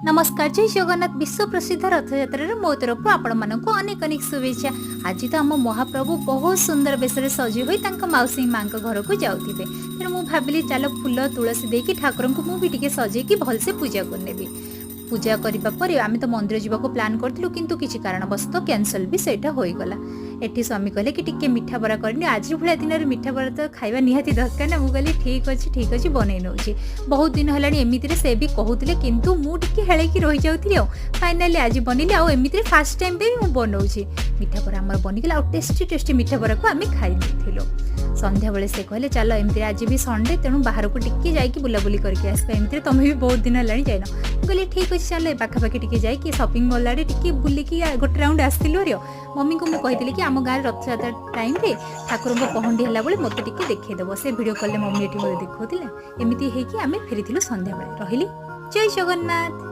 नमस्कार जय जगन्नाथ विश्व प्रसिद्ध रथयात्रा मो तरफ आपण मानक अनेक अनेक शुभेच्छा। आज तो आम महाप्रभु बहुत सुंदर बेस सजी हुई मौसी माँ घर को जाऊे तेणु मुझे भाविली चलो फूल तुलसी देकी ठाकुर को मुझे सजेकी भलसे पूजा करनेबी। पूजा करने पर आम तो मंदिर जावाक प्लां करूँ किंतु किसी कारणवश कैनसल भी सेटा होईगला। एठी स्वामी कहले कि टिके मिठा बरा करनी आज भाया दिन में मिठा बरा तो खाइबा निहाती दरकार ना। मुझे कहली ठीक अच्छे बनई नौ बहुत दिन है एमती से भी कहते किंतु मुझे हेल्की रही जाऊँगी फाइनाली आज बनइली आमती फास्ट टाइम भी मुझे बनाऊँगी मिठा बरा आम बनीगला टेस्टी टेस्टी मिठा बरा को आम खाई संध्या बेले से कहले चलो एमती आज भी संडे तेणु बाहर को टिके जाकि बुलाबुली करके आसपा एमती तुम भी बहुत दिन है जाइन कहली ठीक अच्छे चलो पाखापाखि टिके जाकि शॉपिंग मॉल आड़े टिके बुलिकी गोटे राउंड आसलु मम्मी को मुझे कही कि आम गाँव रथयात्रा टाइम रे ठाकुर पहंडी है बेले मत टिके देखदेव से वीडियो कॉल मम्मी ये देखा एमती होगी आम फेरी संध्या बेले रही जय जगन्नाथ।